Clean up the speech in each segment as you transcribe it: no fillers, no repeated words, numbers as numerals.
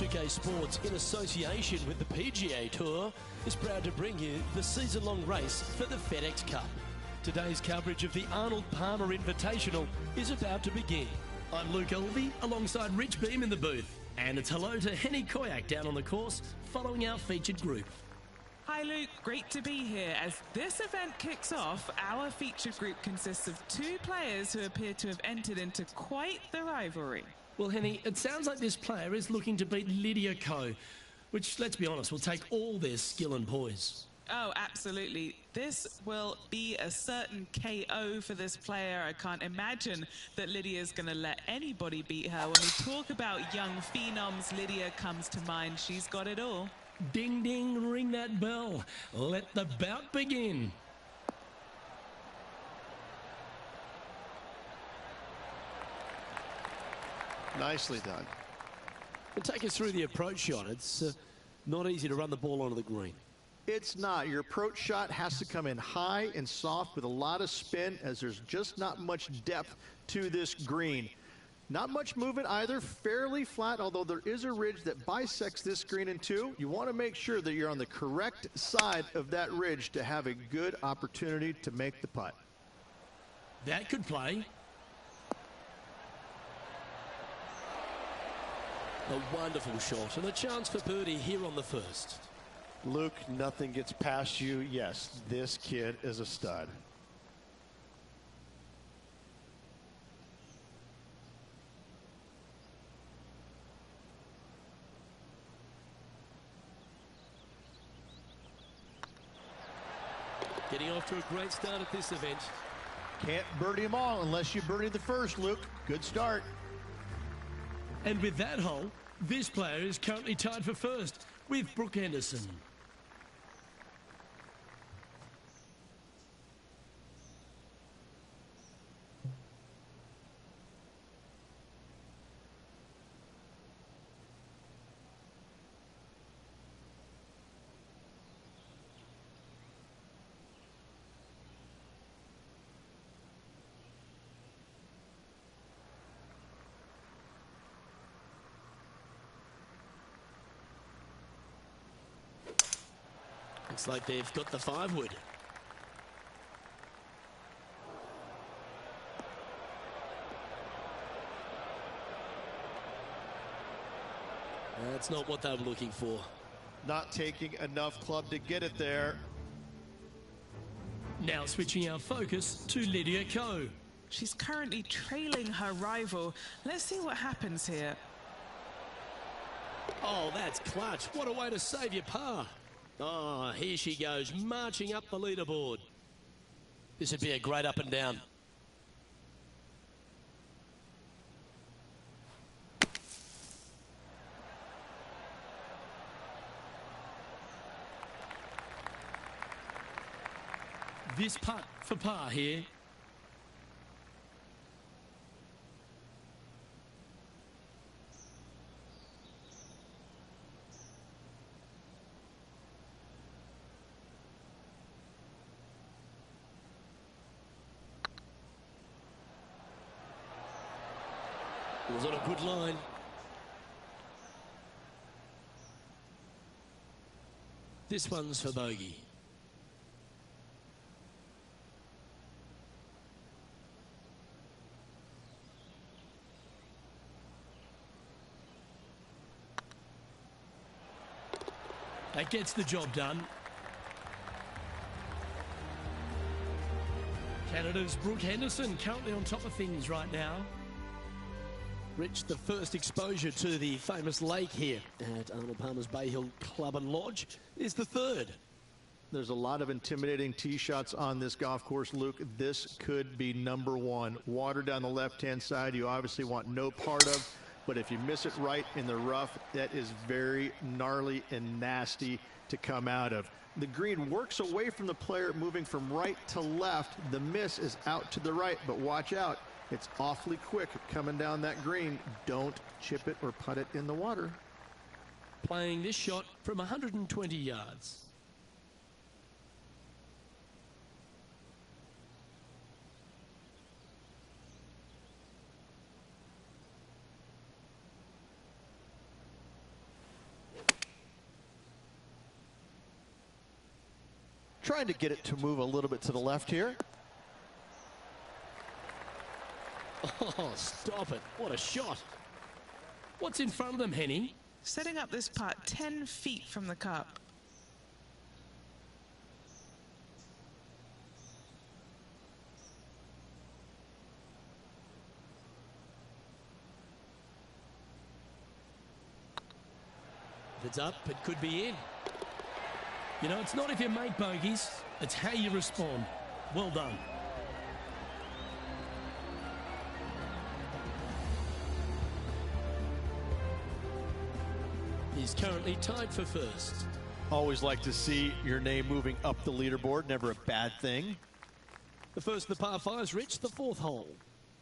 2K Sports, in association with the PGA Tour, is proud to bring you the season-long race for the FedEx Cup. Today's coverage of the Arnold Palmer Invitational is about to begin. I'm Luke Elvey, alongside Rich Beam in the booth. And it's hello to Henny Koyak down on the course, following our featured group. Hi Luke, great to be here. As this event kicks off, our featured group consists of two players who appear to have entered into quite the rivalry. Well, Henny, it sounds like this player is looking to beat Lydia Ko, which, let's be honest, will take all their skill and poise. Oh, absolutely. This will be a certain KO for this player. I can't imagine that Lydia's going to let anybody beat her. When we talk about young phenoms, Lydia comes to mind. She's got it all. Ding, ding, ring that bell. Let the bout begin. Nicely done. And take us through the approach shot. It's not easy to run the ball onto the green. It's not. Your approach shot has to come in high and soft with a lot of spin, as there's just not much depth to this green. Not much movement either, fairly flat, although there is a ridge that bisects this green in two. You want to make sure that you're on the correct side of that ridge to have a good opportunity to make the putt. That could play. A wonderful shot and a chance for birdie here on the first. Luke, nothing gets past you. Yes, this kid is a stud. Getting off to a great start at this event. Can't birdie them all unless you birdie the first, Luke. Good start. And with that hole, this player is currently tied for first with Brooke Henderson. Looks like they've got the 5-wood. That's not what they were looking for. Not taking enough club to get it there. Now switching our focus to Lydia Ko. She's currently trailing her rival. Let's see what happens here. Oh, that's clutch. What a way to save your par. Oh, here she goes, marching up the leaderboard. This would be a great up and down. This putt for par here. It was on a good line. This one's for bogey. That gets the job done. Canada's Brooke Henderson currently on top of things right now. Rich, the first exposure to the famous lake here at Arnold Palmer's Bay Hill Club and Lodge is the third. There's a lot of intimidating tee shots on this golf course, Luke. This could be number one. Water down the left-hand side you obviously want no part of, but if you miss it right in the rough, that is very gnarly and nasty to come out of. The green works away from the player, moving from right to left. The miss is out to the right, but watch out. It's awfully quick coming down that green. Don't chip it or putt it in the water. Playing this shot from 120 yards. Trying to get it to move a little bit to the left here. Oh, stop it. What a shot. What's in front of them, Henning? Setting up this putt 10 feet from the cup. If it's up, it could be in. You know, it's not if you make bogeys, it's how you respond. Well done. He's currently tied for first. Always like to see your name moving up the leaderboard. Never a bad thing. The first of the par fives, Rich, the fourth hole.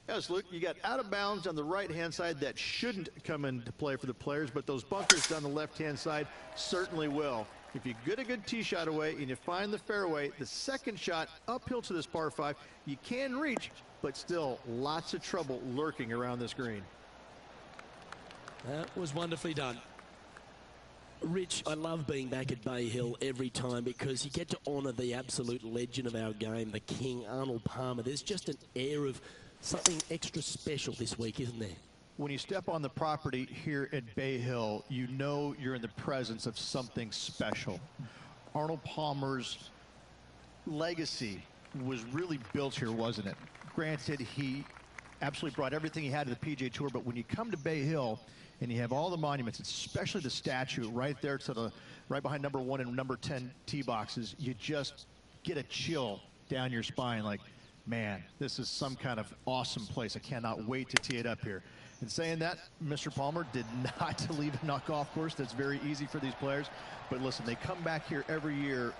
Yes, Luke, you got out of bounds on the right-hand side that shouldn't come into play for the players, but those bunkers down the left-hand side certainly will. If you get a good tee shot away and you find the fairway, the second shot uphill to this par five, you can reach, but still lots of trouble lurking around this green. That was wonderfully done. Rich, I love being back at Bay Hill every time because you get to honour the absolute legend of our game, the King, Arnold Palmer. There's just an air of something extra special this week, isn't there? When you step on the property here at Bay Hill, you know you're in the presence of something special. Arnold Palmer's legacy was really built here, wasn't it? Granted, he absolutely brought everything he had to the PGA Tour, but when you come to Bay Hill and you have all the monuments, especially the statue right there to the right behind number 1 and number 10 tee boxes, you just get a chill down your spine like, man, this is some kind of awesome place. I cannot wait to tee it up here. And saying that, Mr. Palmer did not leave a golf course. That's very easy for these players. But listen, they come back here every year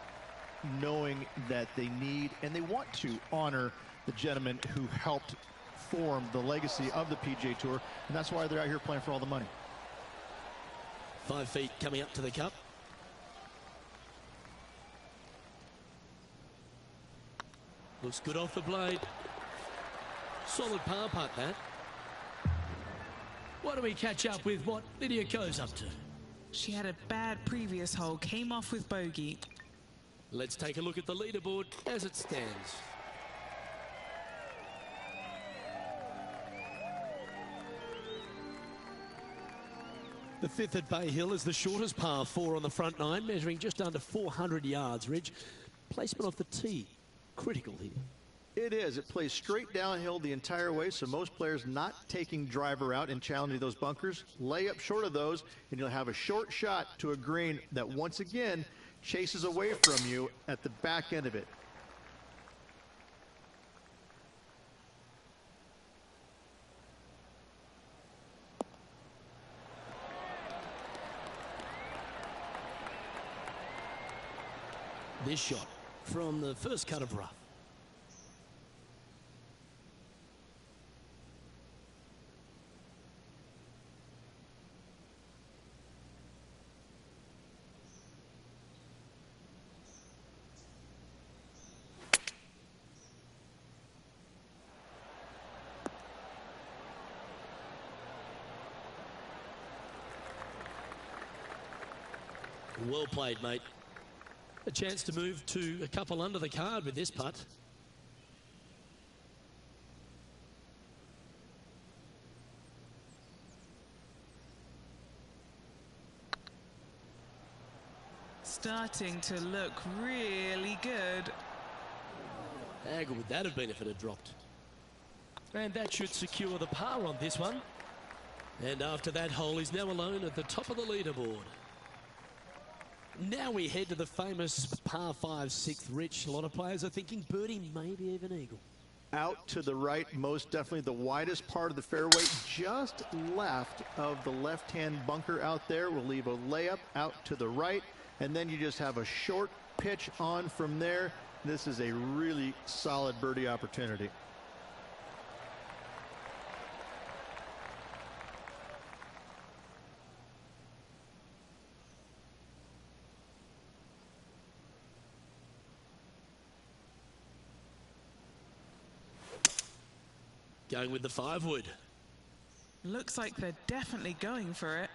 knowing that they need and they want to honor the gentleman who helped form the legacy of the PGA Tour. And that's why they're out here playing for all the money. 5 feet coming up to the cup. Looks good off the blade. Solid par putt, that. Why don't we catch up with what Lydia Ko's up to? She had a bad previous hole, came off with bogey. Let's take a look at the leaderboard as it stands. The fifth at Bay Hill is the shortest par 4 on the front nine, measuring just under 400 yards. Ridge, placement off the tee, critical here. It is. It plays straight downhill the entire way, so most players not taking driver out and challenging those bunkers. Lay up short of those, and you'll have a short shot to a green that once again chases away from you at the back end of it. This shot from the first cut of rough. Well played, mate. A chance to move to a couple under the card with this putt. Starting to look really good. How good would that have been if it had dropped? And that should secure the par on this one. And after that hole, he's now alone at the top of the leaderboard. Now we head to the famous par 5 6th. Rich, a lot of players are thinking birdie, maybe even eagle. Out to the right, most definitely the widest part of the fairway, just left of the left-hand bunker out there. We'll leave a layup out to the right, and then you just have a short pitch on from there. This is a really solid birdie opportunity. Going with the 5-wood. Looks like they're definitely going for it.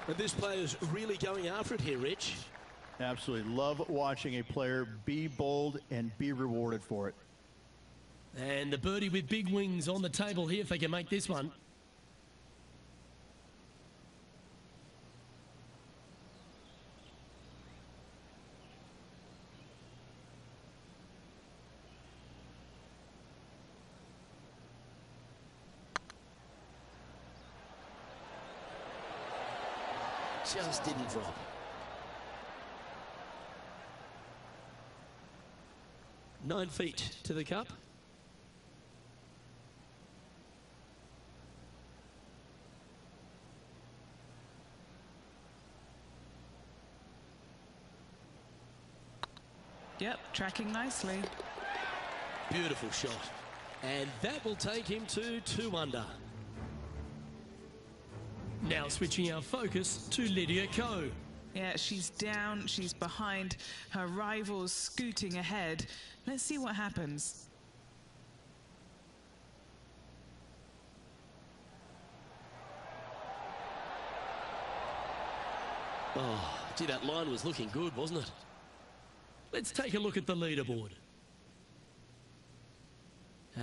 And this player's really going after it here, Rich. Absolutely. Love watching a player be bold and be rewarded for it. And the birdie with big wings on the table here if they can make this one. Just didn't drop. Nine feet to the cup. Yep, tracking nicely. Beautiful shot. And that will take him to 2 under. Now switching our focus to Lydia Ko. Yeah, she's down, she's behind, her rivals scooting ahead. Let's see what happens. Oh, gee, that line was looking good, wasn't it? Let's take a look at the leaderboard.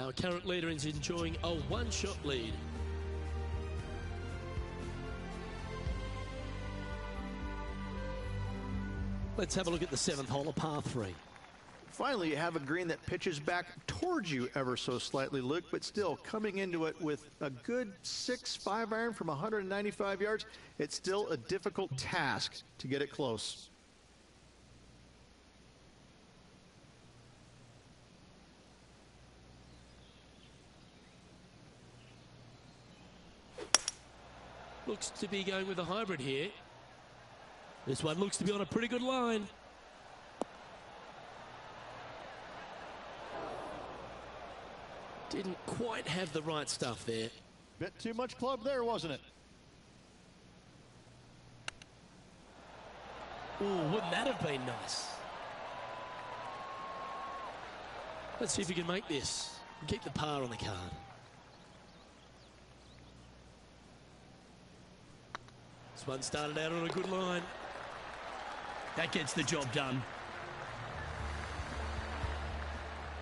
Our current leader is enjoying a 1-shot lead. Let's have a look at the 7th hole, a par 3. Finally, you have a green that pitches back towards you ever so slightly, Luke, but still coming into it with a good 6-5 iron from 195 yards. It's still a difficult task to get it close. Looks to be going with a hybrid here. This one looks to be on a pretty good line. Didn't quite have the right stuff there. Bit too much club there, wasn't it? Oh, wouldn't that have been nice? Let's see if we can make this. Keep the par on the card. This one started out on a good line. That gets the job done.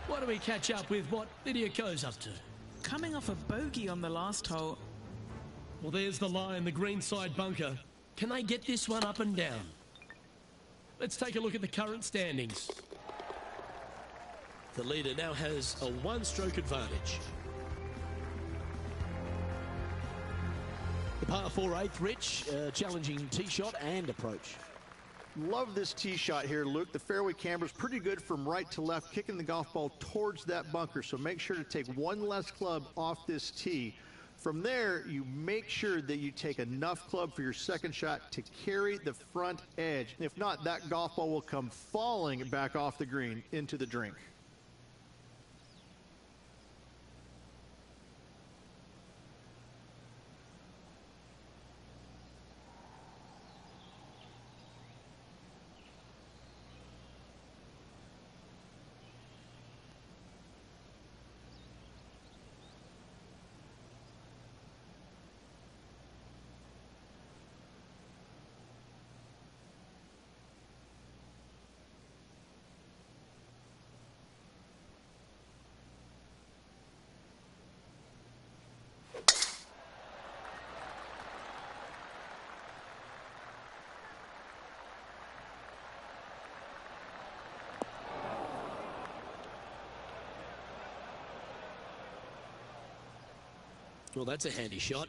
Why don't we catch up with what Lydia Ko's up to? Coming off a bogey on the last hole. Well, there's the line, the green side bunker. Can they get this one up and down? Let's take a look at the current standings. The leader now has a 1-stroke advantage. The par 4 8th, Rich, challenging tee shot and approach. Love this tee shot here, Luke. The fairway camber's pretty good from right to left, kicking the golf ball towards that bunker. So make sure to take one less club off this tee. From there, you make sure that you take enough club for your second shot to carry the front edge. If not, that golf ball will come falling back off the green into the drink. Well, that's a handy shot.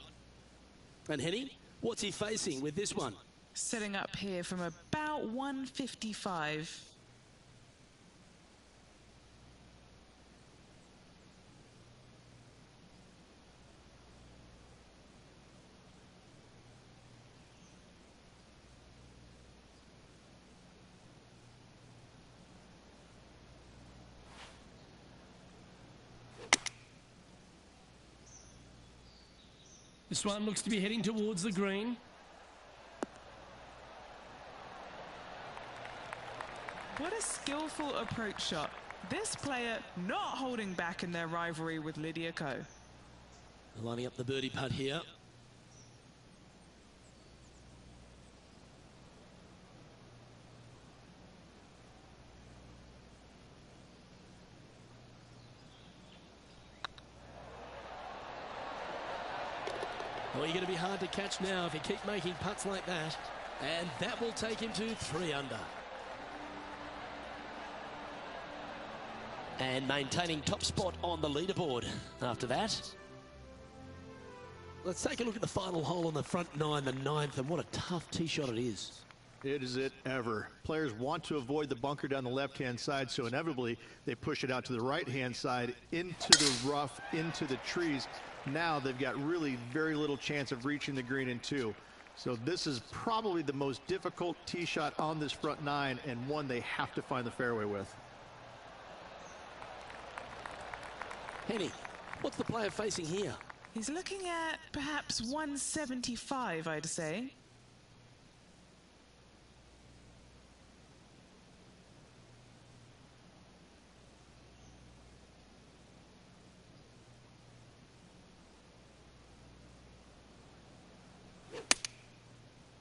And Henny, what's he facing with this one? Setting up here from about 155. This one looks to be heading towards the green. What a skillful approach shot. This player not holding back in their rivalry with Lydia Ko. Lining up the birdie putt here. Well, you're going to be hard to catch now if you keep making putts like that. And that will take him to 3 under. And maintaining top spot on the leaderboard after that. Let's take a look at the final hole on the front 9, the 9th, and what a tough tee shot it is. It is it ever. Players want to avoid the bunker down the left-hand side, so inevitably they push it out to the right-hand side, into the rough, into the trees. Now they've got really very little chance of reaching the green in 2. So this is probably the most difficult tee shot on this front 9, and one they have to find the fairway with. Henny, what's the player facing here? He's looking at perhaps 175, I'd say.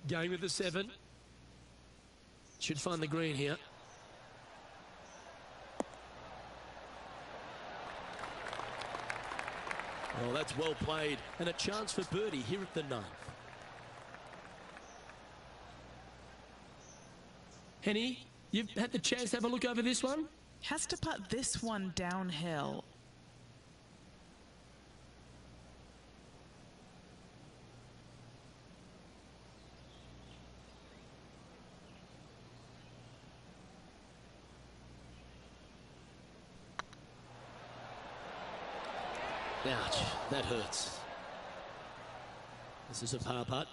Going with the 7. Should find the green here. Oh, that's well played. And a chance for birdie here at the 9th. Henny, you've had the chance to have a look over this one? Has to putt this one downhill. Ouch, that hurts. This is a par putt.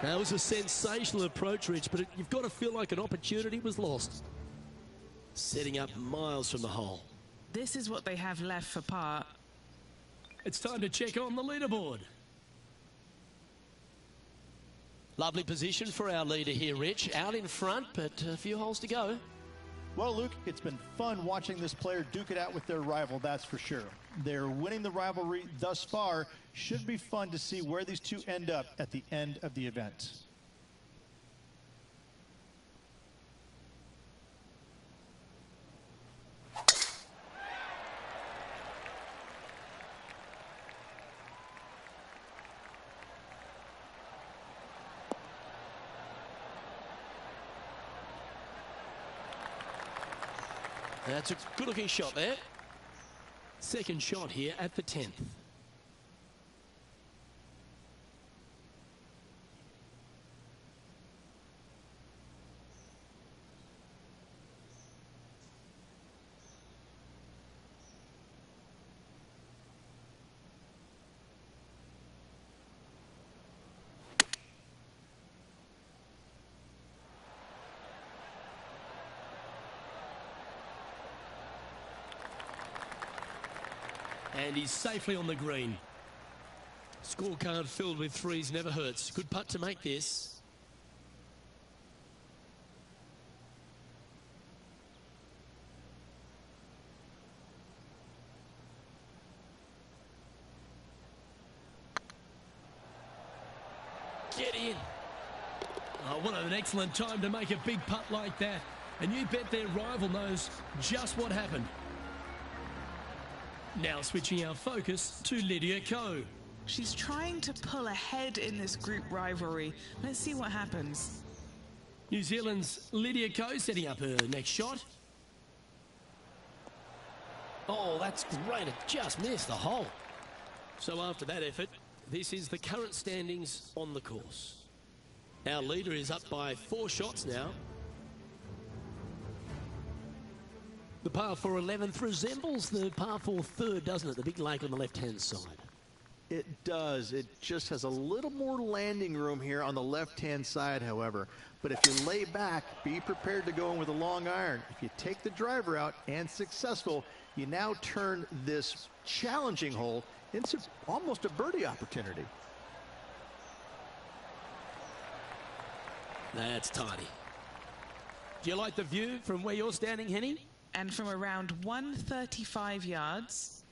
That was a sensational approach, Rich, but you've got to feel like an opportunity was lost. Setting up miles from the hole. This is what they have left for par. It's time to check on the leaderboard. Lovely position for our leader here, Rich. Out in front, but a few holes to go. Well, Luke, it's been fun watching this player duke it out with their rival, that's for sure. They're winning the rivalry thus far. Should be fun to see where these two end up at the end of the event. That's a good-looking shot there. Second shot here at the 10th. And he's safely on the green. Scorecard filled with threes never hurts. Good putt to make this. Get in. Oh, what an excellent time to make a big putt like that. And you bet their rival knows just what happened. Now switching our focus to Lydia Ko. She's trying to pull ahead in this group rivalry. Let's see what happens. New Zealand's Lydia Ko setting up her next shot. Oh, that's great. It just missed the hole. So after that effort, this is the current standings on the course. Our leader is up by 4 shots now. The par 4 11th resembles the par 4 3rd, doesn't it? The big lake on the left-hand side. It does. It just has a little more landing room here on the left-hand side, however. But if you lay back, be prepared to go in with a long iron. If you take the driver out and successful, you now turn this challenging hole into almost a birdie opportunity. That's tidy. Do you like the view from where you're standing, Henny? And from around 135 yards.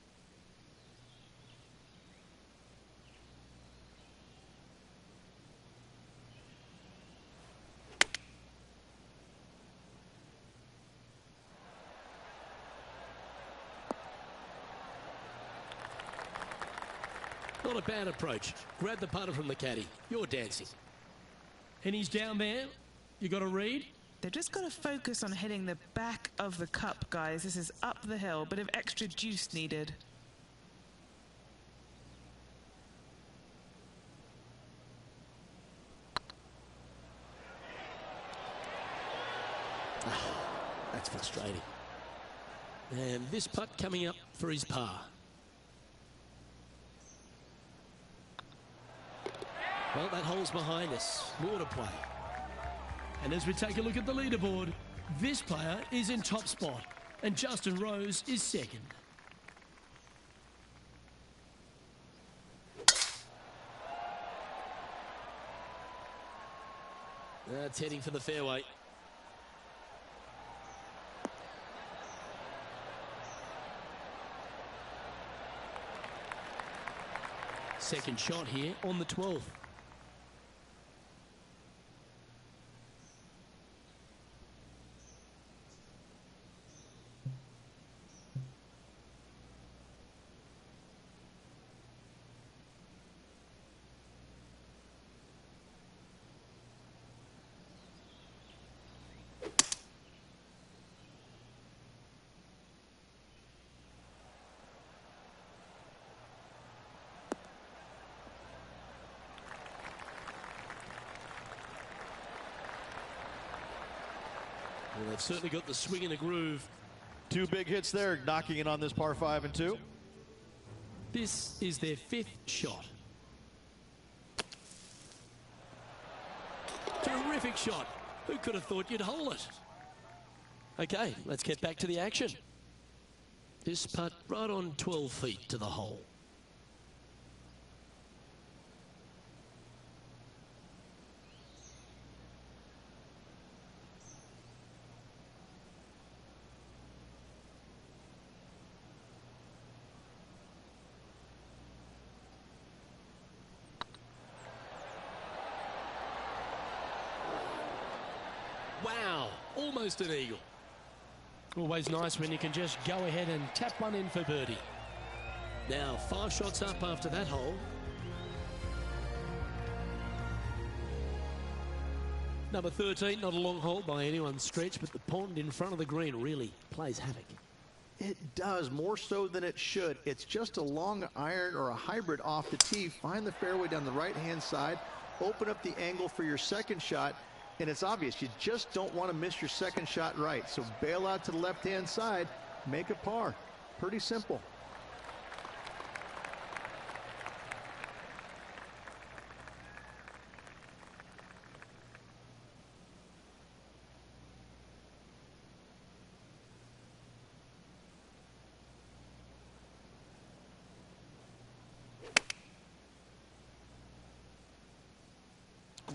Not a bad approach. Grab the putter from the caddy. You're dancing. And he's down there. You got to read. They've just got to focus on hitting the back of the cup, guys. This is up the hill, bit of extra juice needed. That's frustrating. And this putt coming up for his par. Well, that hole's behind us. More to play. And as we take a look at the leaderboard, this player is in top spot and Justin Rose is second. That's heading for the fairway. Second shot here on the 12th. Well, they've certainly got the swing and the groove. Two big hits there, knocking it on this par 5 and 2. This is their 5th shot. Terrific shot. Who could have thought you'd hole it? Okay, let's get back to the action. This putt right on 12 feet to the hole. Wow, almost an eagle. Always nice when you can just go ahead and tap one in for birdie. Now 5 shots up after that hole. Number 13, not a long hole by anyone's stretch, but the pond in front of the green really plays havoc. It does, more so than it should. It's just a long iron or a hybrid off the tee. Find the fairway down the right-hand side, open up the angle for your second shot, and it's obvious you just don't want to miss your second shot right. So bail out to the left-hand side, make a par. Pretty simple.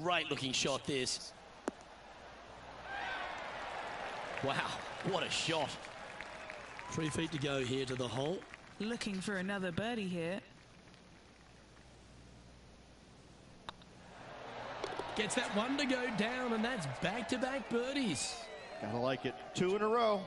Great looking shot this. Wow, what a shot. 3 feet to go here to the hole. Looking for another birdie here. Gets that one to go down, and that's back-to-back birdies. Gotta like it. 2 in a row.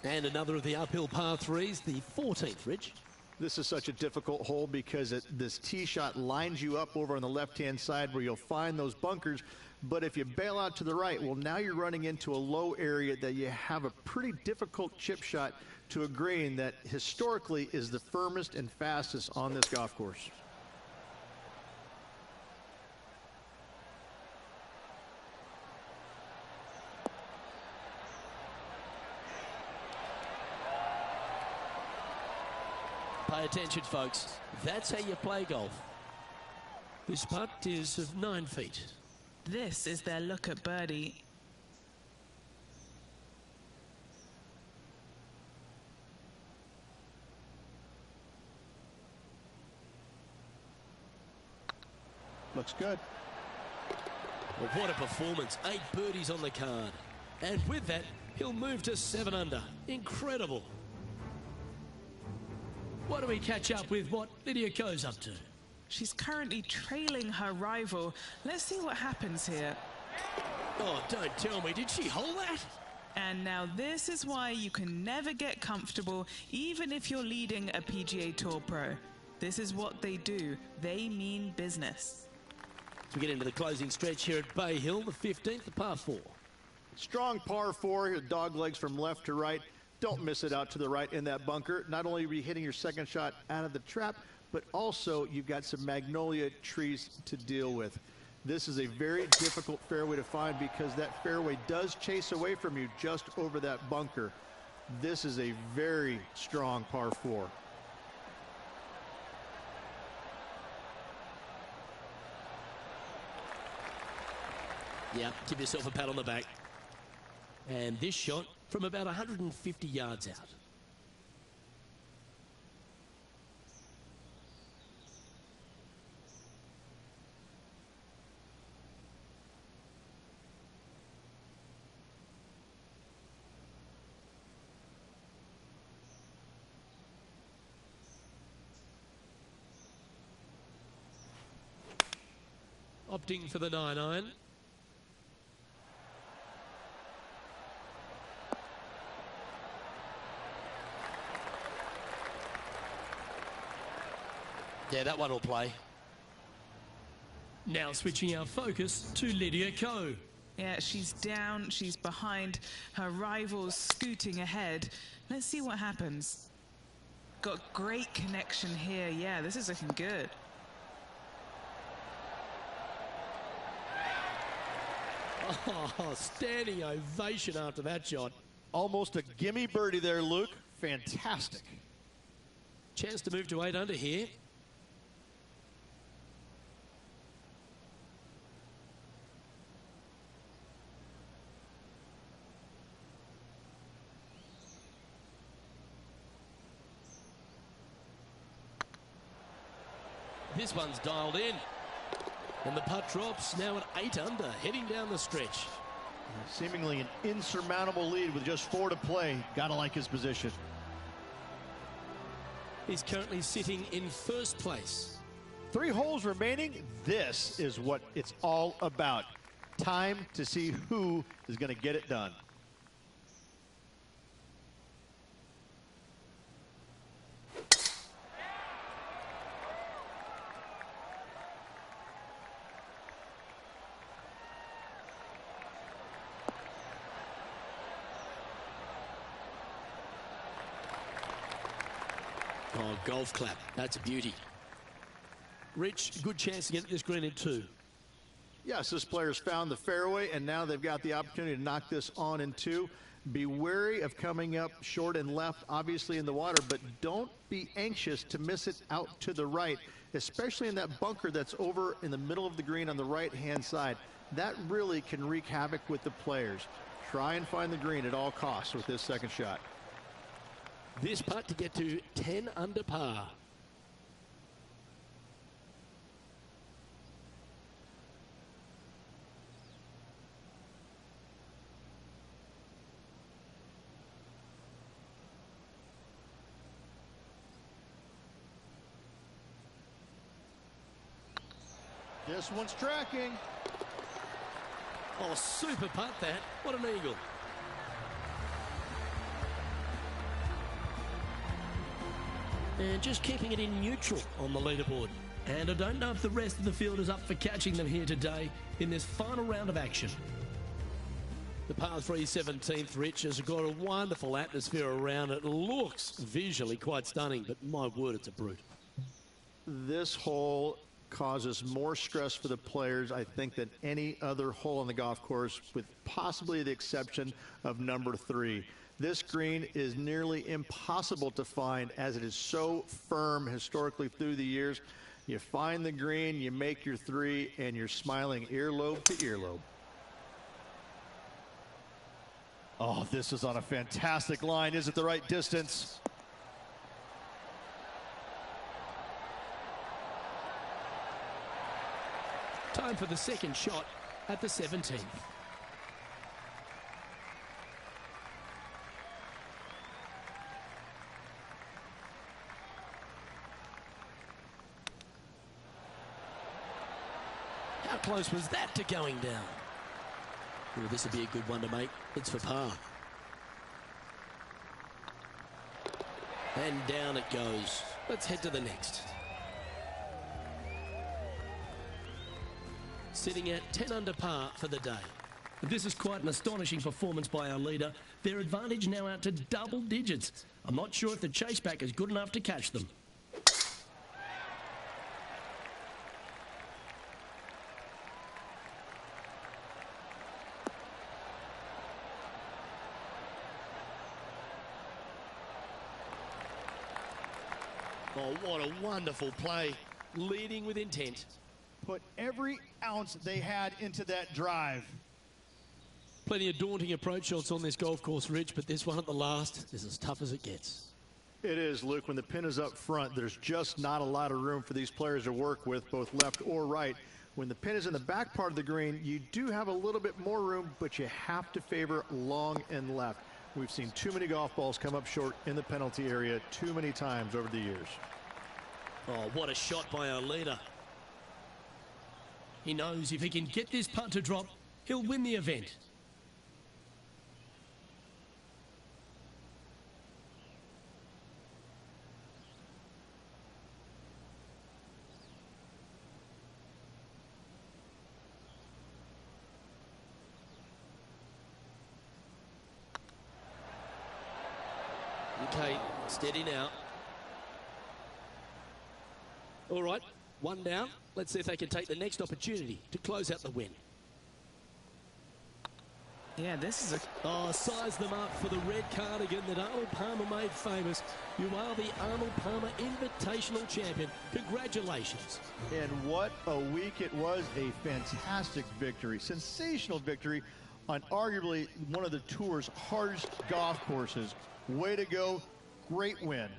And another of the uphill par 3s, the 14th, Rich. This is such a difficult hole because this tee shot lines you up over on the left-hand side where you'll find those bunkers. But if you bail out to the right, well, now you're running into a low area that you have a pretty difficult chip shot to a green that historically is the firmest and fastest on this golf course. Pay attention, folks. That's how you play golf. This putt is of 9 feet. This is their look at birdie. Looks good. Well, what a performance. 8 birdies on the card. And with that, he'll move to 7 under. Incredible. Why don't we catch up with what Lydia Ko's up to? She's currently trailing her rival. Let's see what happens here. Oh, don't tell me. Did she hold that? And now this is why you can never get comfortable, even if you're leading a PGA Tour pro. This is what they do. They mean business. As we get into the closing stretch here at Bay Hill, the 15th, the par 4. Strong par 4, dog legs from left to right. Don't miss it out to the right in that bunker. Not only are you hitting your second shot out of the trap, but also you've got some magnolia trees to deal with. This is a very difficult fairway to find because that fairway does chase away from you just over that bunker. This is a very strong par 4. Yeah, give yourself a pat on the back. And this shot from about 150 yards out. Opting for the 9-iron. Yeah, that one will play. Now switching our focus to Lydia Ko. Yeah, she's down, she's behind, her rivals scooting ahead. Let's see what happens. Got great connection here. Yeah, this is looking good. Oh, standing ovation after that shot. Almost a gimme birdie there, Luke. Fantastic. Chance to move to 8 under here. This one's dialed in. And the putt drops, now at 8 under, heading down the stretch. Seemingly an insurmountable lead with just 4 to play. Gotta like his position. He's currently sitting in first place. 3 holes remaining. This is what it's all about. Time to see who is going to get it done. Oh, golf clap. That's a beauty. Rich, good chance to get this green in 2. Yes, this player's found the fairway, and now they've got the opportunity to knock this on in 2. Be wary of coming up short and left, obviously in the water, but don't be anxious to miss it out to the right, especially in that bunker that's over in the middle of the green on the right-hand side. That really can wreak havoc with the players. Try and find the green at all costs with this second shot. This putt to get to 10 under par. This one's tracking. Oh, super putt that. What an eagle. And just keeping it in neutral on the leaderboard. And I don't know if the rest of the field is up for catching them here today in this final round of action. The par 3 17th, Rich, has got a wonderful atmosphere around it. Looks visually quite stunning, but my word, it's a brute. This hole causes more stress for the players, I think, than any other hole on the golf course, with possibly the exception of number 3. This green is nearly impossible to find as it is so firm historically through the years. You find the green, you make your 3, and you're smiling earlobe to earlobe. Oh, this is on a fantastic line. Is it the right distance? Time for the second shot at the 17th. How close was that to going down? Well, this would be a good one to make. It's for par. And down it goes. Let's head to the next. sitting at 10 under par for the day. This is quite an astonishing performance by our leader. Their advantage now out to double digits. I'm not sure if the chase back is good enough to catch them. Oh, what a wonderful play. Leading with intent. Put every ounce they had into that drive. Plenty of daunting approach shots on this golf course, Rich, but this one at the last is as tough as it gets. It is, Luke. When the pin is up front, there's just not a lot of room for these players to work with, both left or right. When the pin is in the back part of the green, you do have a little bit more room, but you have to favor long and left. We've seen too many golf balls come up short in the penalty area too many times over the years. Oh, what a shot by our leader. He knows if he can get this putt to drop, he'll win the event. Okay, steady now. All right, one down. Let's see if they can take the next opportunity to close out the win. Yeah, this is a... Oh, size them up for the red cardigan that Arnold Palmer made famous. You are the Arnold Palmer Invitational Champion. Congratulations. And what a week it was. A fantastic victory. Sensational victory on arguably one of the tour's hardest golf courses. Way to go. Great win.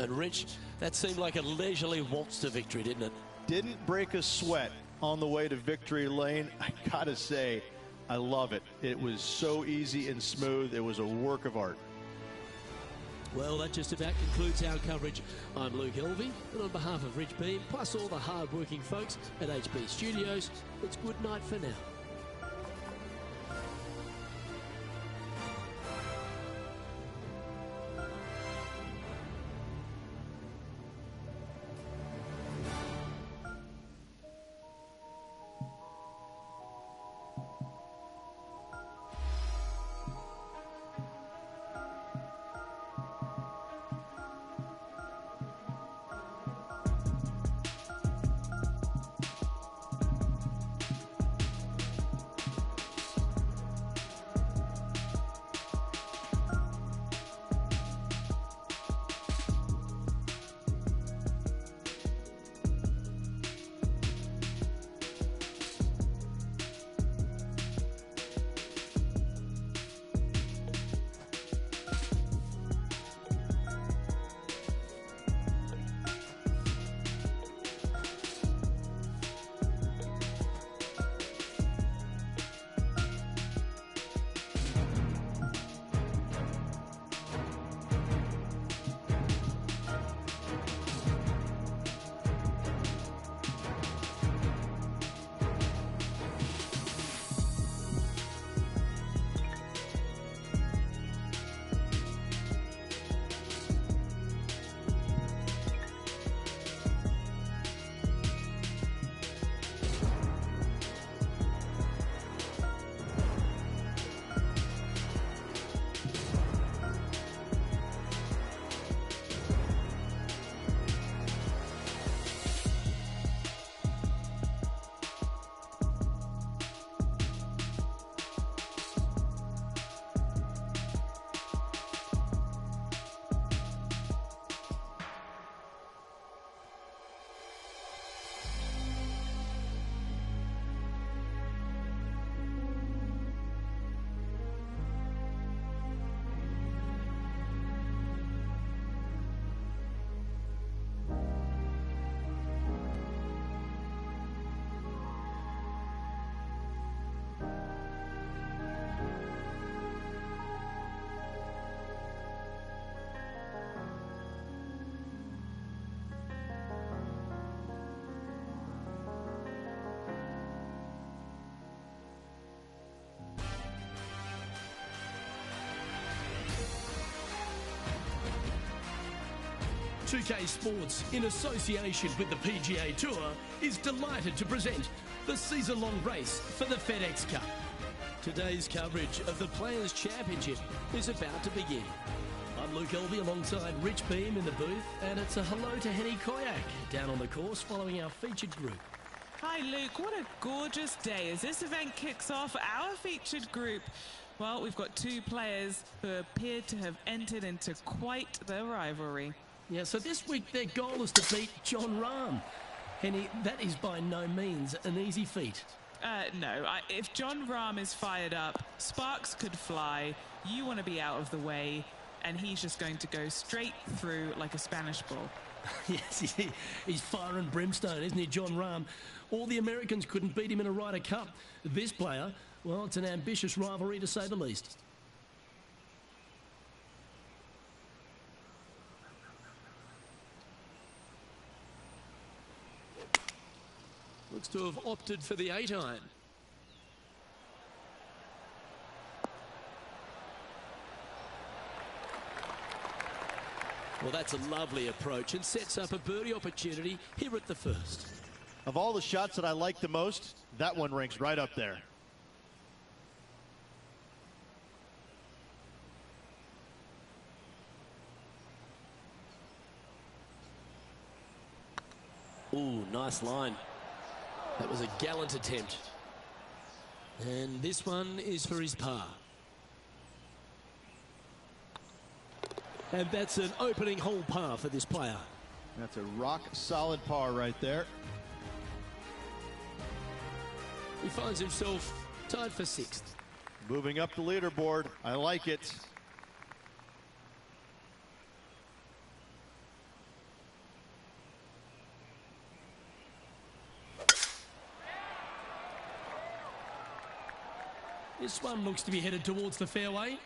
And Rich, that seemed like a leisurely waltz to victory, didn't it? Didn't break a sweat on the way to victory lane. I gotta say, I love it. It was so easy and smooth. It was a work of art. Well, that just about concludes our coverage. I'm Luke Elvey, and on behalf of Rich Beam, plus all the hard-working folks at HB Studios, it's good night for now. 2K Sports, in association with the PGA Tour, is delighted to present the season-long race for the FedEx Cup. Today's coverage of the Players' Championship is about to begin. I'm Luke Elvey alongside Rich Beam in the booth, and it's a hello to Henny Koyak down on the course following our featured group. Hi Luke, what a gorgeous day as this event kicks off our featured group. Well, we've got two players who appear to have entered into quite the rivalry. Yeah, so this week their goal is to beat Jon Rahm. Henny, that is by no means an easy feat. No, if Jon Rahm is fired up, sparks could fly, you want to be out of the way, and he's just going to go straight through like a Spanish ball. Yes, he's fire and brimstone, isn't he, Jon Rahm? All the Americans couldn't beat him in a Ryder Cup. This player, well, it's an ambitious rivalry to say the least. Looks to have opted for the 8-iron. Well, that's a lovely approach and sets up a birdie opportunity here at the first. Of all the shots that I like the most, that one ranks right up there. Ooh, nice line. That was a gallant attempt. And this one is for his par. And that's an opening hole par for this player. That's a rock-solid par right there. He finds himself tied for 6th. Moving up the leaderboard. I like it. This one looks to be headed towards the fairway.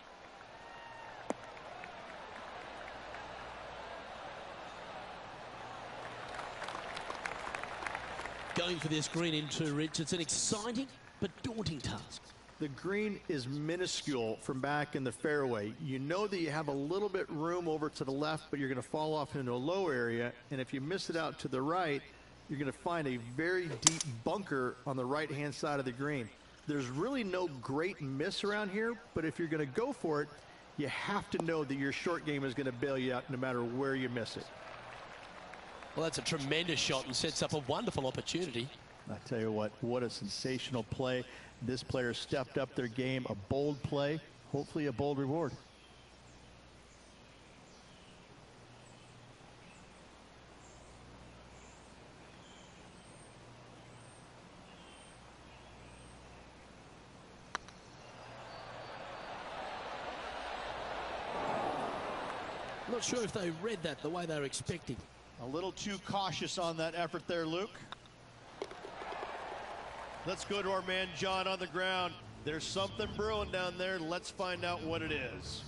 Going for this green in too, Rich. It's an exciting but daunting task. The green is minuscule from back in the fairway. You know that you have a little bit room over to the left, but you're going to fall off into a low area. And if you miss it out to the right, you're going to find a very deep bunker on the right-hand side of the green. There's really no great miss around here, but if you're going to go for it, you have to know that your short game is going to bail you out no matter where you miss it. Well, that's a tremendous shot and sets up a wonderful opportunity. I tell you what a sensational play. This player stepped up their game, a bold play, hopefully a bold reward. Not sure if they read that the way they were expecting. A little too cautious on that effort there, Luke. Let's go to our man John on the ground. There's something brewing down there. Let's find out what it is.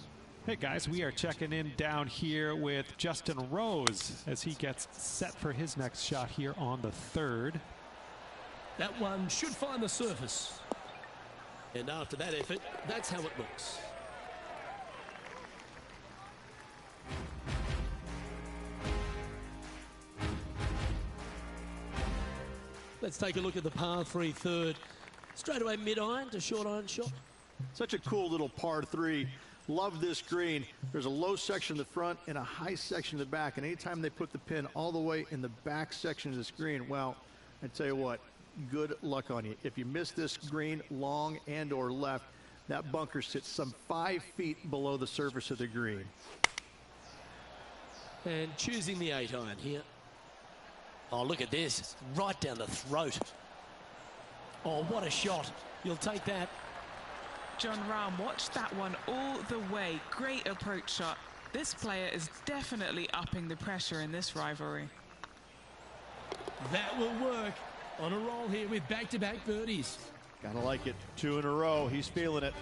Hey guys, we are checking in down here with Justin Rose as he gets set for his next shot here on the 3rd. That one should find the surface. And after that effort, that's how it looks. Let's take a look at the par 3 third. Straight away mid-iron to short iron shot. Such a cool little par 3. Love this green. There's a low section in the front and a high section in the back. And anytime they put the pin all the way in the back section of this green, well, I tell you what, good luck on you. If you miss this green long and or left, that bunker sits some 5 feet below the surface of the green. And choosing the 8-iron here. Oh, look at this. Right down the throat. Oh, what a shot. You'll take that. Jon Rahm watched that one all the way. Great approach shot. This player is definitely upping the pressure in this rivalry. That will work. On a roll here with back-to-back birdies. Gotta like it. 2 in a row. He's feeling it.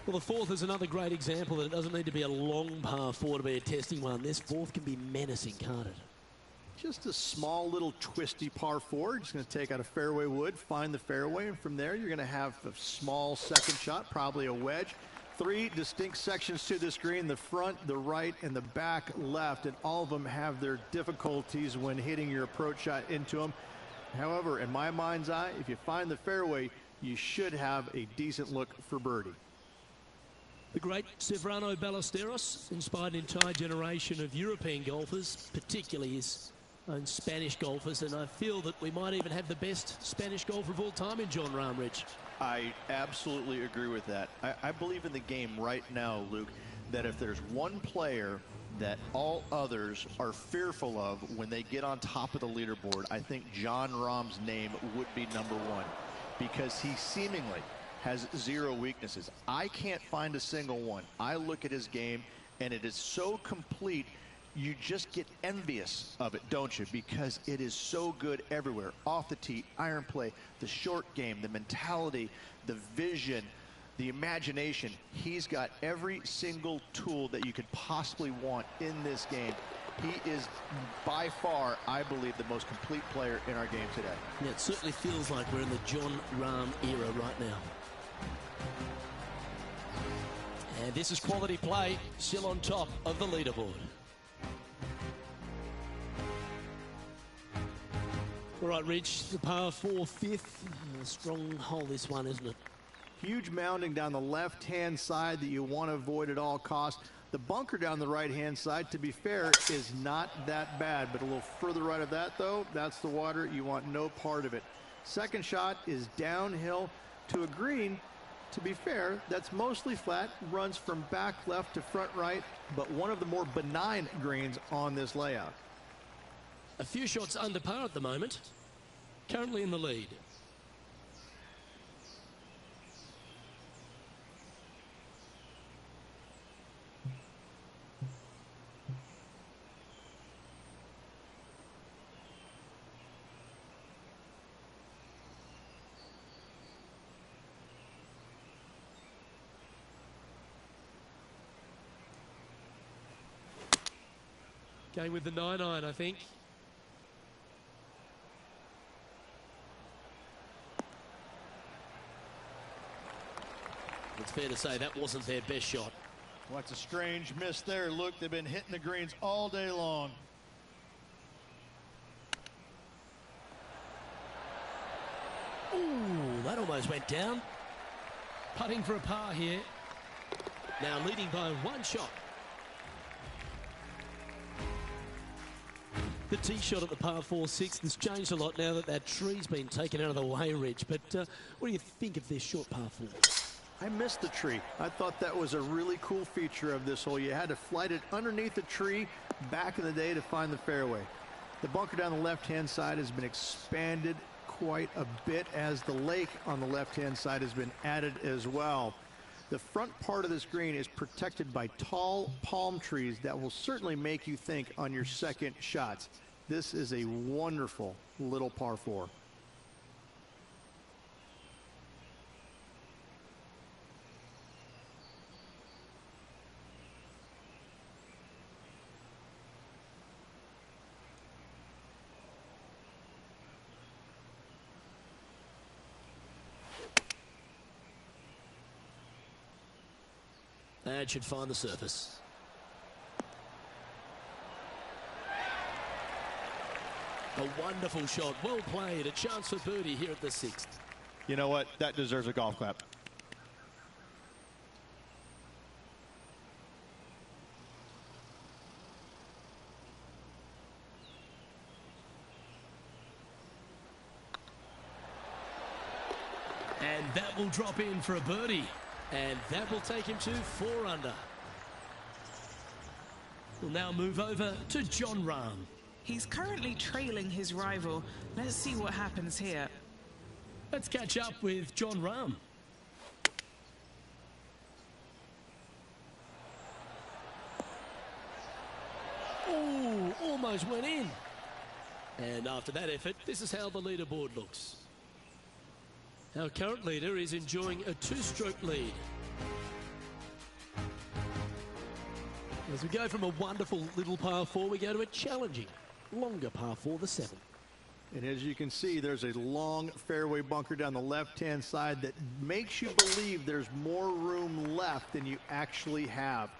Well, the 4th is another great example that it doesn't need to be a long par 4 to be a testing one. This 4th can be menacing, can't it? Just a small little twisty par 4. Just going to take out a fairway wood, find the fairway, and from there you're going to have a small second shot, probably a wedge. 3 distinct sections to this green, the front, the right, and the back left, and all of them have their difficulties when hitting your approach shot into them. However, in my mind's eye, if you find the fairway, you should have a decent look for birdie. The great Ceferano Ballesteros inspired an entire generation of European golfers, particularly his own Spanish golfers, and I feel that we might even have the best Spanish golfer of all time in Jon Rahm, Rich. I absolutely agree with that. I believe in the game right now, Luke, that if there's one player that all others are fearful of when they get on top of the leaderboard, I think Jon Rahm's name would be number 1, because he seemingly has 0 weaknesses. I can't find a single one. I look at his game, and it is so complete, you just get envious of it, don't you? Because it is so good everywhere. Off the tee, iron play, the short game, the mentality, the vision, the imagination. He's got every single tool that you could possibly want in this game. He is by far, I believe, the most complete player in our game today. Yeah, it certainly feels like we're in the Jon Rahm era right now. And this is quality play, still on top of the leaderboard. All right, Rich, the par 4 fifth. A strong hole, this one, isn't it? Huge mounding down the left-hand side that you want to avoid at all costs. The bunker down the right-hand side, to be fair, is not that bad, but a little further right of that, though, that's the water. You want no part of it. Second shot is downhill to a green. To be fair, that's mostly flat, runs from back left to front right, but one of the more benign greens on this layout. A few shots under par at the moment. Currently in the lead. Going with the 9-iron, I think. It's fair to say that wasn't their best shot. Well, that's a strange miss there. Look, they've been hitting the greens all day long. Ooh, that almost went down. Putting for a par here. Now leading by 1 shot. The tee shot at the par 4 6 has changed a lot now that that tree's been taken out of the way, Rich. But what do you think of this short par 4? I missed the tree. I thought that was a really cool feature of this hole. You had to flight it underneath the tree back in the day to find the fairway. The bunker down the left-hand side has been expanded quite a bit as the lake on the left-hand side has been added as well. The front part of this green is protected by tall palm trees that will certainly make you think on your second shots. This is a wonderful little par 4. That should find the surface. A wonderful shot, well played, a chance for birdie here at the 6th. You know what? That deserves a golf clap. And that will drop in for a birdie. And that will take him to 4 under. We'll now move over to Jon Rahm. He's currently trailing his rival. Let's see what happens here. Let's catch up with Jon Rahm. Oh, almost went in. And after that effort, this is how the leaderboard looks. Our current leader is enjoying a 2-stroke lead. As we go from a wonderful little par 4, we go to a challenging, longer par 4, the 7th. And as you can see, there's a long fairway bunker down the left-hand side that makes you believe there's more room left than you actually have.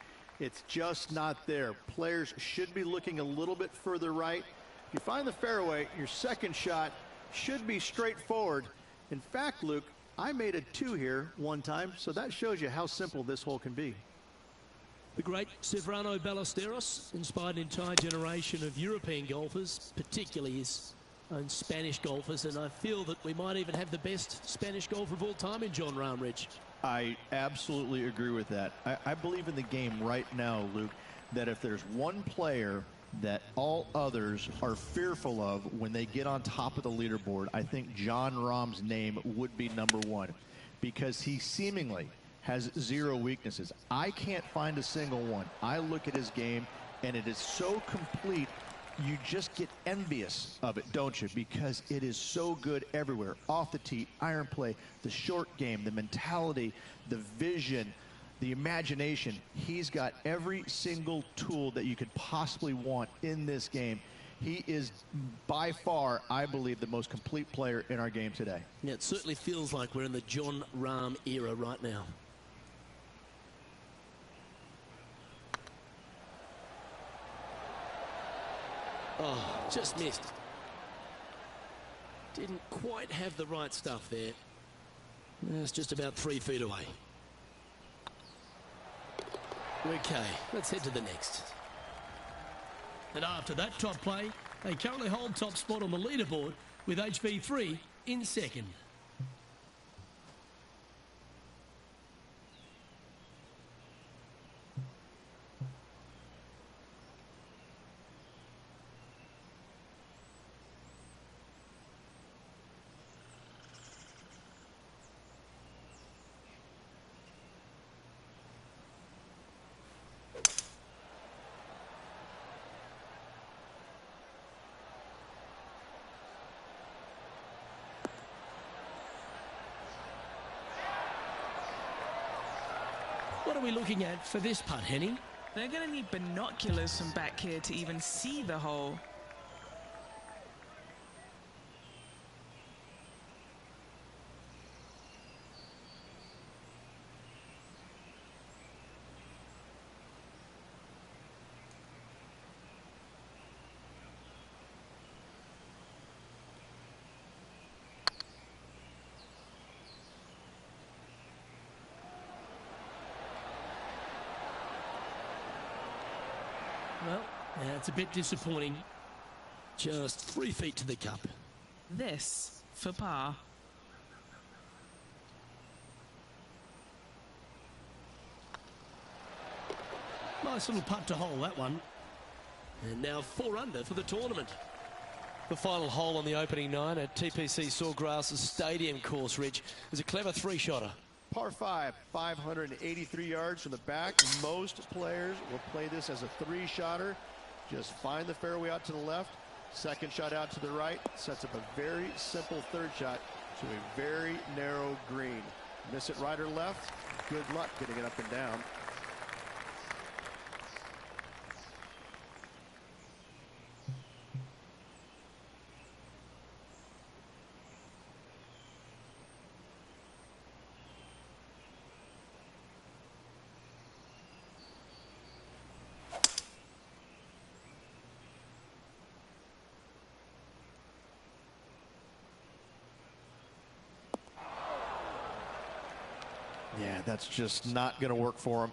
It's just not there. Players should be looking a little bit further right. If you find the fairway, your second shot should be straightforward. In fact, Luke, I made a 2 here one time, so that shows you how simple this hole can be. The great Severano Ballesteros inspired an entire generation of European golfers, particularly his own Spanish golfers, and I feel that we might even have the best Spanish golfer of all time in Jon Rahm, Rich. I absolutely agree with that. I believe in the game right now, Luke, that if there's one player that all others are fearful of when they get on top of the leaderboard, I think Jon Rahm's name would be #1, because he seemingly has 0 weaknesses. I can't find a single one. I look at his game, and it is so complete, you just get envious of it, don't you? Because it is so good everywhere. Off the tee, iron play, the short game, the mentality, the vision, the imagination. He's got every single tool that you could possibly want in this game. He is by far, I believe, the most complete player in our game today. Yeah, it certainly feels like we're in the Jon Rahm era right now. Oh, just missed. Didn't quite have the right stuff there. It's just about 3 feet away. Okay, let's head to the next. And after that top play, they currently hold top spot on the leaderboard with HV3 in second. What are we looking at for this putt, Henning? They're going to need binoculars from back here to even see the hole. Well, that's a bit disappointing. Just 3 feet to the cup. This for par. Nice little putt to hole, that one. And now 4 under for the tournament. The final hole on the opening 9 at TPC Sawgrass Stadium course, Rich, is a clever 3-shotter. Par 5, 583 yards from the back. Most players will play this as a 3-shotter. Just find the fairway out to the left, second shot out to the right, sets up a very simple 3rd shot to a very narrow green. Miss it right or left, good luck getting it up and down. Yeah, that's just not going to work for him.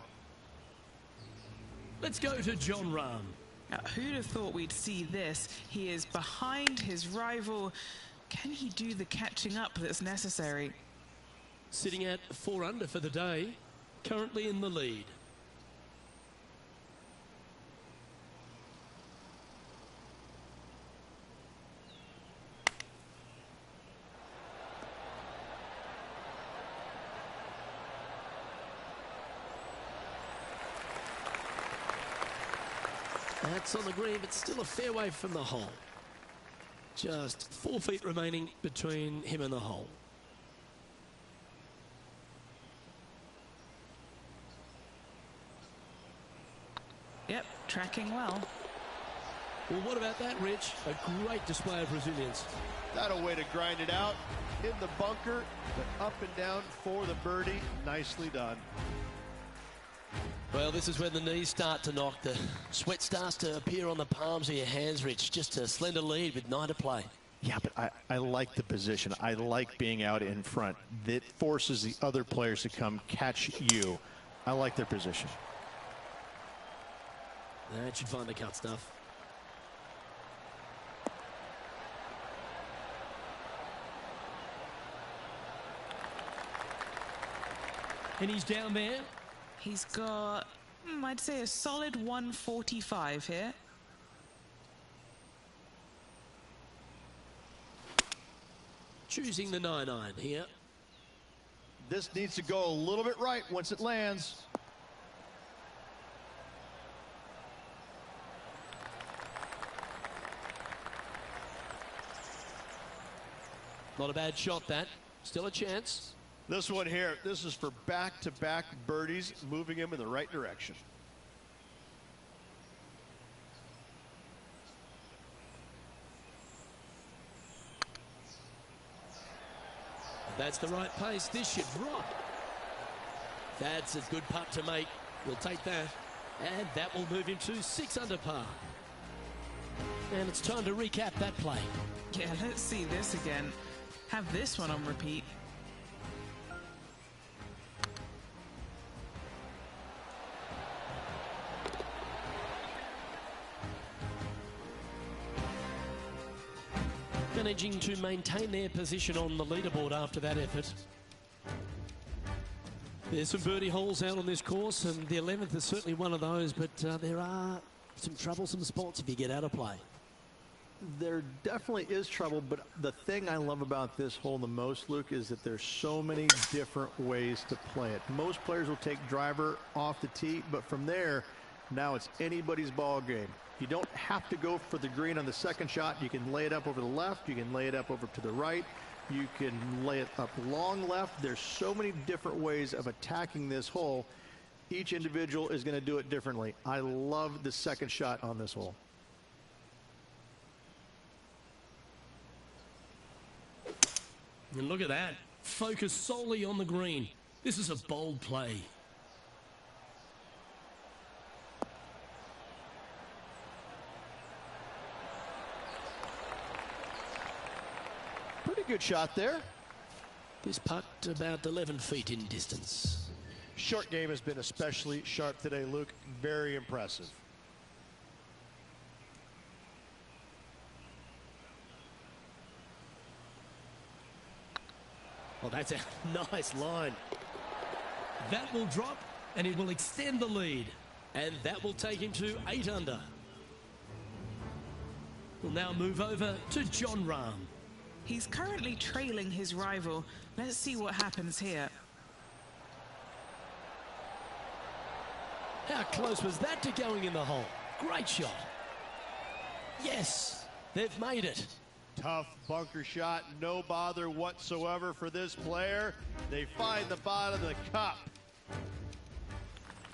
Let's go to Jon Rahm. Now, who'd have thought we'd see this? He is behind his rival. Can he do the catching up that's necessary? Sitting at 4 under for the day, currently in the lead. That's on the green, but still a fair way from the hole. Just 4 feet remaining between him and the hole. Yep, tracking well. Well, what about that, Rich? A great display of resilience. That a way to grind it out in the bunker, but up and down for the birdie. Nicely done. Well, this is when the knees start to knock. The sweat starts to appear on the palms of your hands, Rich. Just a slender lead with 9 to play. Yeah, but I like the position. I like being out in front. That forces the other players to come catch you. I like their position. That should find the cut stuff. And he's down there. He's got, I'd say, a solid 145 here. Choosing the 9-iron here. This needs to go a little bit right once it lands. Not a bad shot, that. Still a chance. This one here, this is for back-to-back birdies, moving him in the right direction. That's the right pace. This should drop. That's a good putt to make. We'll take that. And that will move him to 6 under par. And it's time to recap that play. Yeah, let's see this again. Have this one on repeat. Managing to maintain their position on the leaderboard after that effort. There's some birdie holes out on this course, and the 11th is certainly one of those, but there are some troublesome spots if you get out of play. There definitely is trouble, but the thing I love about this hole the most, Luke, is that there's so many different ways to play it. Most players will take driver off the tee, but from there, now it's anybody's ball game. You don't have to go for the green on the second shot. You can lay it up over the left. You can lay it up over to the right. You can lay it up long left. There's so many different ways of attacking this hole. Each individual is going to do it differently. I love the second shot on this hole. And look at that. Focus solely on the green. This is a bold play. Pretty good shot there. This putt about 11 feet in distance. Short game has been especially sharp today, Luke. Very impressive. Well, that's a nice line. That will drop, and it will extend the lead. And that will take him to 8 under. We'll now move over to Jon Rahm. He's currently trailing his rival. Let's see what happens here. How close was that to going in the hole? Great shot. Yes, they've made it. Tough bunker shot, no bother whatsoever for this player. They find the bottom of the cup.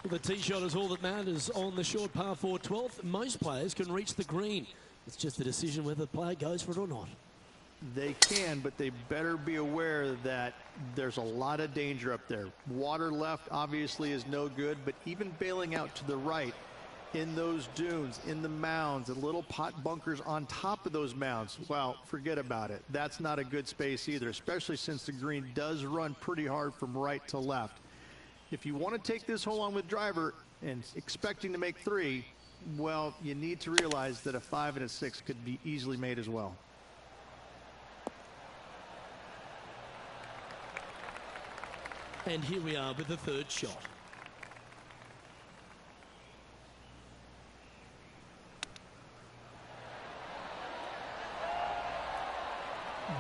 Well, the tee shot is all that matters on the short par 4 12th. Most players can reach the green. It's just a decision whether the player goes for it or not. They can, but they better be aware that there's a lot of danger up there. Water left obviously is no good, but even bailing out to the right in those dunes, in the mounds, and little pot bunkers on top of those mounds, well, forget about it. That's not a good space either, especially since the green does run pretty hard from right to left. If you want to take this hole on with driver and expecting to make 3, well, you need to realize that a 5 and a 6 could be easily made as well. And here we are with the 3rd shot.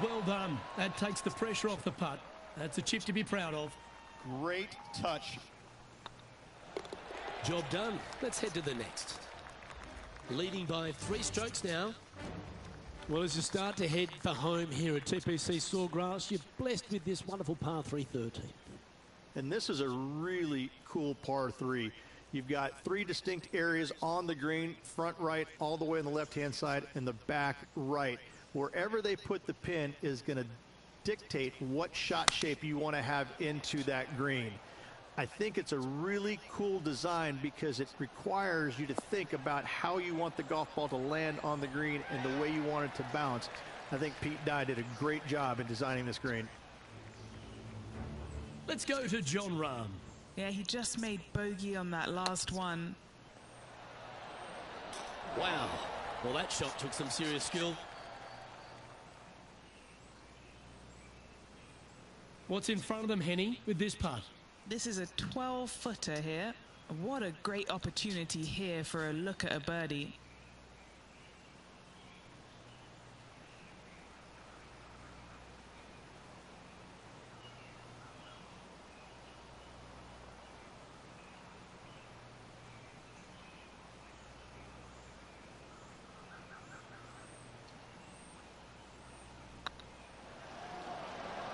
Well done. That takes the pressure off the putt. That's a chip to be proud of. Great touch. Job done. Let's head to the next. Leading by 3 strokes now. Well, as you start to head for home here at TPC Sawgrass, you're blessed with this wonderful par 3 13. And this is a really cool par 3. You've got 3 distinct areas on the green, front right, all the way on the left-hand side, and the back right. Wherever they put the pin is going to dictate what shot shape you want to have into that green. I think it's a really cool design because it requires you to think about how you want the golf ball to land on the green and the way you want it to bounce. I think Pete Dye did a great job in designing this green. Let's go to Jon Rahm. Yeah, he just made bogey on that last one. Wow. Well, that shot took some serious skill. What's in front of them, Henny, with this putt? This is a 12-footer here. What a great opportunity here for a look at a birdie.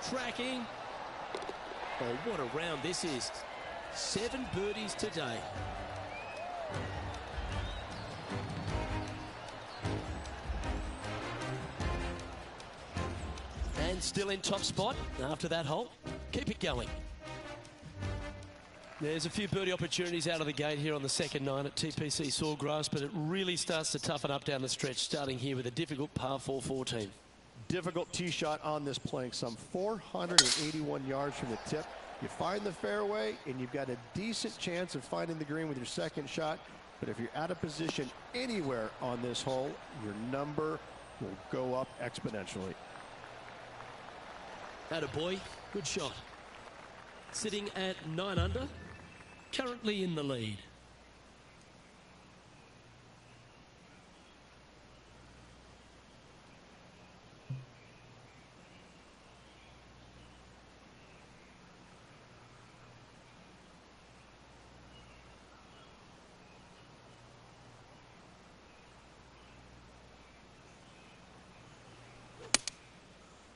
Tracking. Oh, what a round this is. 7 birdies today. And still in top spot after that hole. Keep it going. There's a few birdie opportunities out of the gate here on the second 9 at TPC Sawgrass, but it really starts to toughen up down the stretch, starting here with a difficult par 4 14. Difficult tee shot on this playing some 481 yards from the tip. You find the fairway and you've got a decent chance of finding the green with your second shot, but if you're out of position anywhere on this hole, your number will go up exponentially. Attaboy, good shot. Sitting at 9 under, currently in the lead.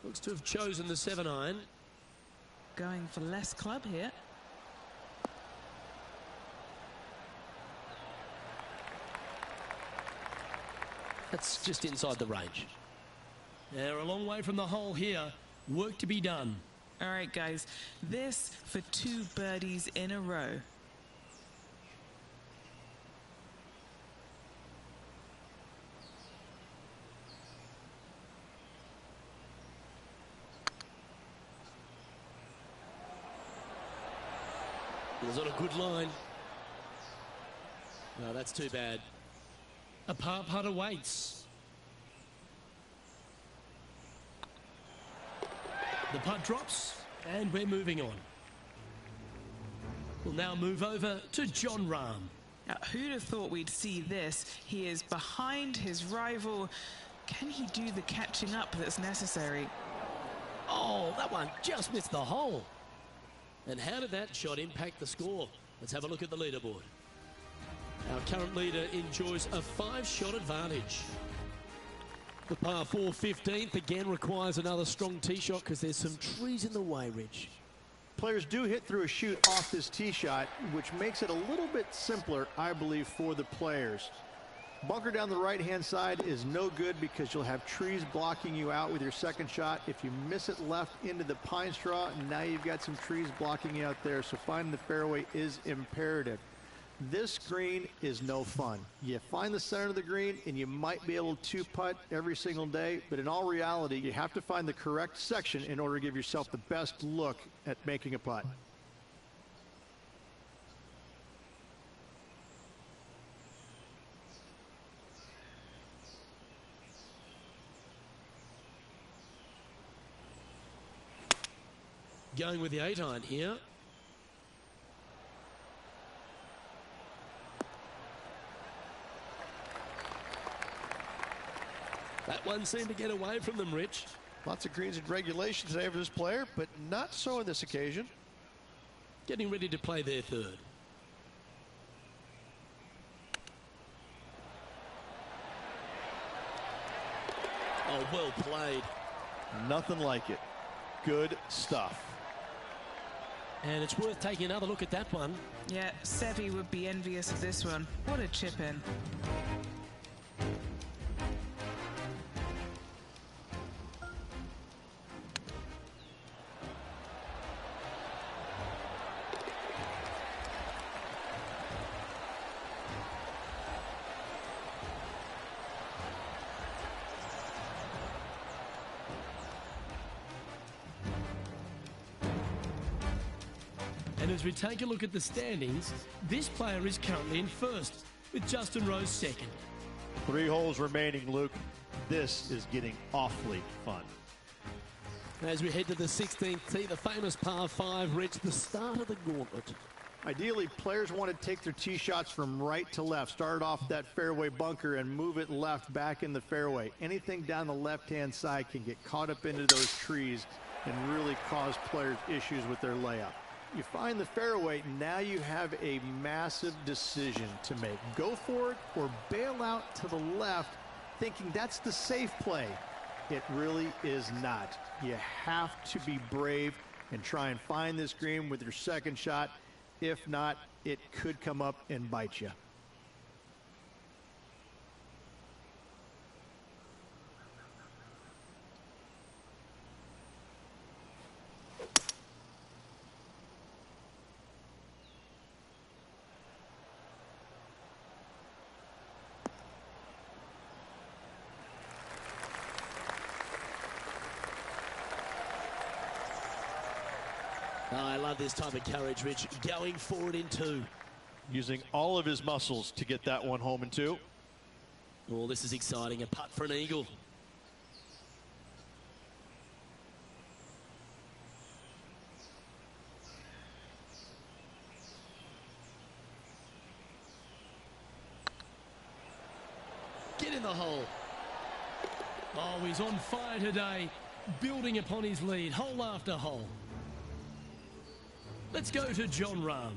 Looks to have chosen the 7-iron. Going for less club here. That's just inside the range. They're a long way from the hole here. Work to be done. All right, guys. This for 2 birdies in a row. It was on a good line. No, that's too bad. A par putt awaits. The putt drops, and we're moving on. We'll now move over to Jon Rahm. Now, who'd have thought we'd see this? He is behind his rival. Can he do the catching up that's necessary? Oh, that one just missed the hole. And how did that shot impact the score? Let's have a look at the leaderboard. Our current leader enjoys a 5-shot advantage. The par 4 15th again requires another strong tee shot because there's some trees in the way, Rich. Players do hit through a chute off this tee shot, which makes it a little bit simpler, I believe, for the players. Bunker down the right-hand side is no good because you'll have trees blocking you out with your second shot. If you miss it left into the pine straw, now you've got some trees blocking you out there, so finding the fairway is imperative. This green is no fun. You find the center of the green and you might be able to putt every single day, but in all reality, you have to find the correct section in order to give yourself the best look at making a putt. Going with the 8-iron here. That one seemed to get away from them, Rich. Lots of greens in regulation today for this player, but not so on this occasion. Getting ready to play their third. Oh, well played. Nothing like it. Good stuff. And it's worth taking another look at that one. Yeah, Seve would be envious of this one. What a chip in. And as we take a look at the standings, this player is currently in first, with Justin Rose second. 3 holes remaining, Luke. This is getting awfully fun. As we head to the 16th tee, the famous par 5, Rich, the start of the gauntlet. Ideally, players want to take their tee shots from right to left. Start off that fairway bunker and move it left back in the fairway. Anything down the left-hand side can get caught up into those trees and really cause players issues with their layup. You find the fairway, now you have a massive decision to make. Go for it or bail out to the left, thinking that's the safe play. It really is not. You have to be brave and try and find this green with your second shot. If not, it could come up and bite you. Oh, I love this type of courage, Rich. Going forward in 2. Using all of his muscles to get that one home in 2. Oh, this is exciting. A putt for an eagle. Get in the hole. Oh, he's on fire today, building upon his lead, hole after hole. Let's go to Jon Rahm.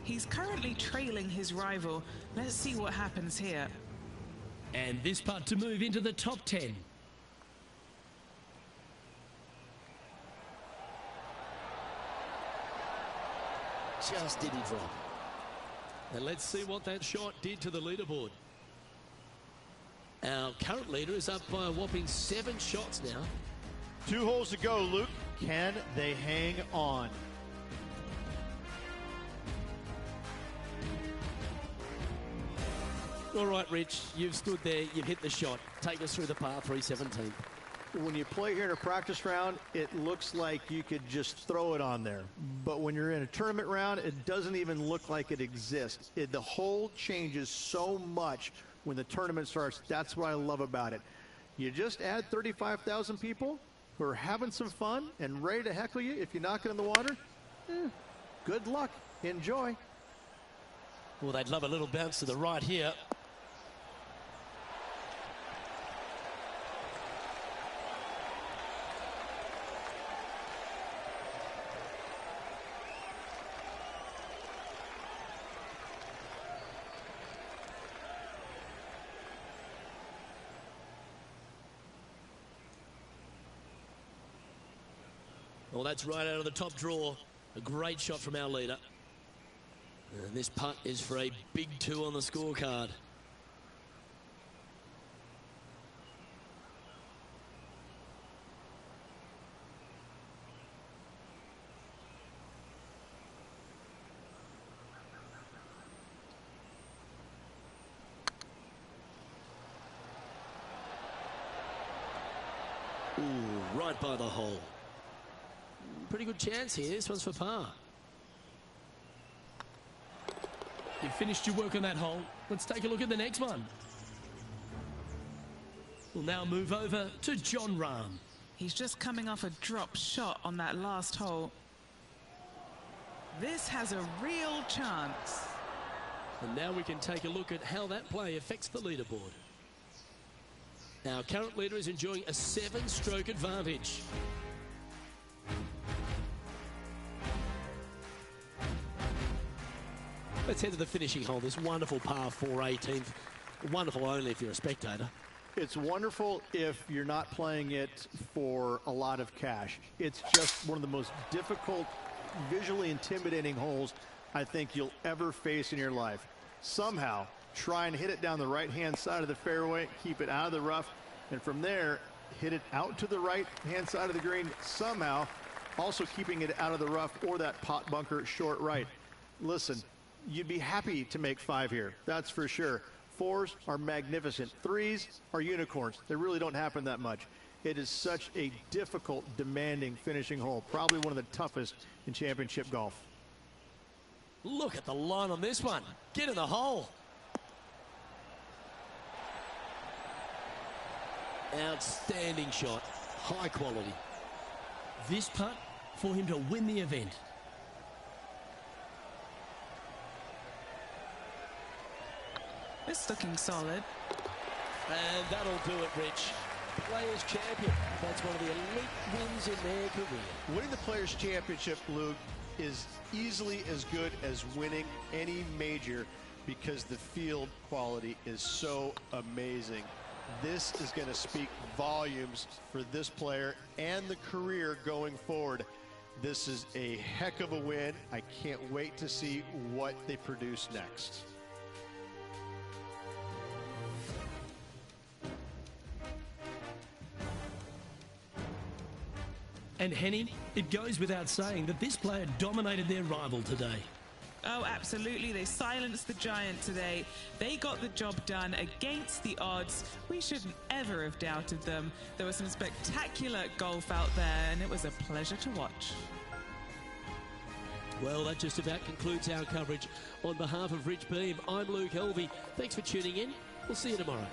He's currently trailing his rival. Let's see what happens here. And this putt to move into the top 10. Just did he drop. And let's see what that shot did to the leaderboard. Our current leader is up by a whopping 7 shots now. 2 holes to go, Luke. Can they hang on? All right, Rich, you've stood there, you've hit the shot. Take us through the par 3 17th. When you play here in a practice round, it looks like you could just throw it on there. But when you're in a tournament round, it doesn't even look like it exists. The hole changes so much when the tournament starts. That's what I love about it. You just add 35,000 people who are having some fun and ready to heckle you if you knock it in the water. Good luck. Enjoy. Well, they'd love a little bounce to the right here. Well, that's right out of the top draw. A great shot from our leader. And this putt is for a big 2 on the scorecard. Ooh, right by the hole. Pretty good chance here. This one's for par. You've finished your work on that hole. Let's take a look at the next one. We'll now move over to Jon Rahm. He's just coming off a drop shot on that last hole. This has a real chance. And now we can take a look at how that play affects the leaderboard. Our current leader is enjoying a 7-stroke advantage. Let's head to the finishing hole. This wonderful par 4 18th. Wonderful only if you're a spectator. It's wonderful if you're not playing it for a lot of cash. It's just one of the most difficult visually intimidating holes I think you'll ever face in your life. Somehow, try and hit it down the right-hand side of the fairway, keep it out of the rough, and from there, hit it out to the right-hand side of the green, somehow also keeping it out of the rough or that pot bunker short right. Listen, you'd be happy to make 5 here, that's for sure. 4s are magnificent. 3s are unicorns. They really don't happen that much. It is such a difficult, demanding finishing hole, probably one of the toughest in championship golf. Look at the line on this one. Get in the hole. Outstanding shot. High quality. This putt for him to win the event. It's looking solid. And that'll do it, Rich. Players Champion. That's one of the elite wins in their career. Winning the Players Championship, Luke, is easily as good as winning any major because the field quality is so amazing. This is going to speak volumes for this player and the career going forward. This is a heck of a win. I can't wait to see what they produce next. And Henny, it goes without saying that this player dominated their rival today. Oh, absolutely. They silenced the giant today. They got the job done against the odds. We shouldn't ever have doubted them. There was some spectacular golf out there, and it was a pleasure to watch. Well, that just about concludes our coverage. On behalf of Rich Beem, I'm Luke Helvey. Thanks for tuning in. We'll see you tomorrow.